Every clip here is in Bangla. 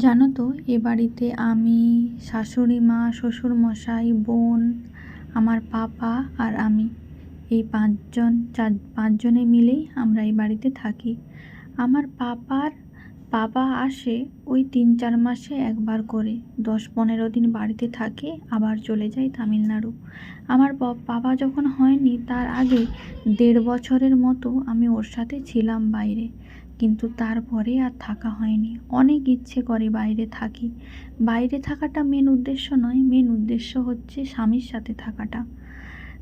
জানো তো, এ বাড়িতে আমি, শাশুড়ি মা, শ্বশুরমশাই, বোন, আমার পাপা আর আমি, এই পাঁচজনে মিলেই আমরা এই বাড়িতে থাকি। আমার বাবা আসে ওই ৩-৪ মাসে একবার করে, 10-15 দিন বাড়িতে থাকে, আবার চলে যায় তামিলনাড়ু। আমার বাবা যখন হয়নি তার আগে 1.5 বছরের মতো আমি ওর সাথে ছিলাম বাইরে, কিন্তু তারপরে আর থাকা হয়নি। অনেক ইচ্ছে করে বাইরে থাকি। বাইরে থাকাটা মেন উদ্দেশ্য নয়, মেন উদ্দেশ্য হচ্ছে স্বামীর সাথে থাকাটা।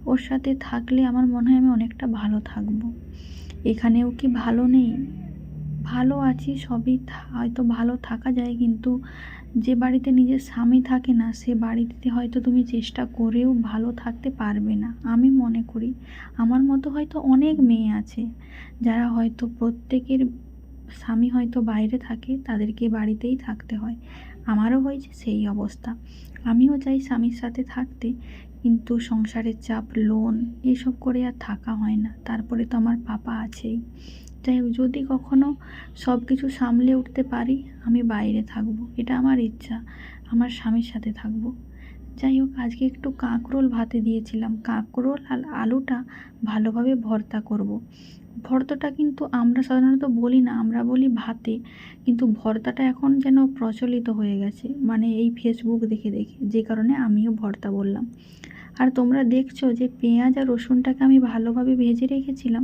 ওর সাথে থাকলে আমার মনে হয় আমি অনেকটা ভালো থাকবো। এখানেও কি ভালো নেই? ভালো আছি, সবই হয়তো ভালো থাকা যায়, কিন্তু যে বাড়িতে নিজের স্বামী থাকে না, সে বাড়িতে হয়তো তুমি চেষ্টা করেও ভালো থাকতে পারবে না। আমি মনে করি আমার মতো হয়তো অনেক মেয়ে আছে যারা হয়তো প্রত্যেকের স্বামী হয়তো বাইরে থাকে, তাদেরকে বাড়িতেই থাকতে হয়। আমারও হয়েছে সেই অবস্থা। আমিও চাই স্বামীর সাথে থাকতে, কিন্তু সংসারের চাপ, লোন, এইসব করে আর থাকা হয় না। তারপরে তো আমার পাপা আছেই। যাই হোক, যদি কখনো সব কিছু সামলে উঠতে পারি, আমি বাইরে থাকবো, এটা আমার ইচ্ছা। আমার স্বামীর সাথে থাকবো। যাই হোক, আজকে একটু কাঁকরোল ভাতে দিয়েছিলাম। কাঁকরোল আর আলুটা ভালোভাবে ভর্তা করব। ভর্তাটা কিন্তু আমরা সাধারণত বলি না, আমরা বলি ভাতে, কিন্তু ভর্তাটা এখন যেন প্রচলিত হয়ে গেছে, মানে এই ফেসবুক দেখে দেখে, যে কারণে আমিও ভর্তা বললাম। আর তোমরা দেখছো যে পেঁয়াজ আর রসুনটাকে আমি ভালোভাবে ভেজে রেখেছিলাম,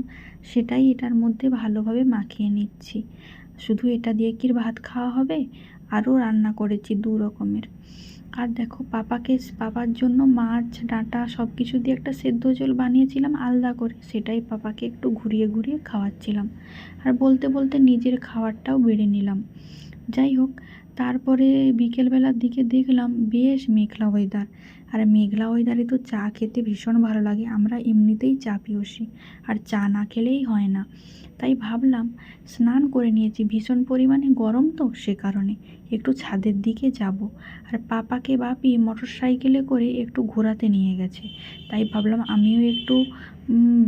সেটাই এটার মধ্যে ভালোভাবে মাখিয়ে নিচ্ছি। শুধু এটা দিয়ে কি ভাত খাওয়া হবে? আরও রান্না করেছি 2 রকমের। আর দেখো, পাপার জন্য মাছ, ডাঁটা সব কিছু দিয়ে একটা সেদ্ধ ঝোল বানিয়েছিলাম আলাদা করে, সেটাই পাপাকে একটু ঘুরিয়ে ঘুরিয়ে খাওয়াচ্ছিলাম। আর বলতে বলতে নিজের খাবারটাও বেড়ে নিলাম। যাই হোক, তারপরে বিকেলবেলার দিকে দেখলাম বেশ মেঘলা ওয়েদার। আর মেঘলা ওয়েদারে তো চা খেতে ভীষণ ভালো লাগে। আমরা এমনিতেই চা পিয়সী, আর চা না খেলেই হয় না। তাই ভাবলাম, স্নান করে নিয়েছি, ভীষণ পরিমাণে গরম তো, সে কারণে একটু ছাদের দিকে যাব। আর পাপাকে বাপি মোটরসাইকেলে করে একটু ঘোরাতে নিয়ে গেছে, তাই ভাবলাম আমিও একটু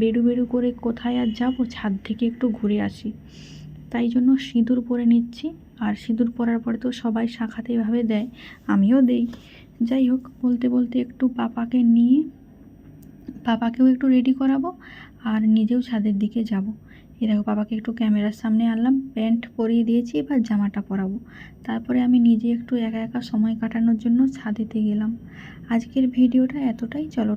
বেরু বেরু করে কোথায় আর যাব, ছাদ থেকে একটু ঘুরে আসি। তাই জন্য সিঁদুর পরে নিচ্ছি। আর সিঁদুর পরার পরে তো সবাই শাখাতে এভাবে দেয়, আমিও দেই। যাই হোক, বলতে বলতে একটু পাপাকেও একটু রেডি করাবো, আর নিজেও ছাদের দিকে যাব। দেখো, পাপাকে একটু ক্যামেরার সামনে আনলাম, প্যান্ট পরিয়ে দিয়েছি, এবার জামাটা পরাবো। তারপরে আমি নিজে একটু একা একা সময় কাটানোর জন্য ছাদেতে গেলাম। আজকের ভিডিওটা এতটাই, চলো।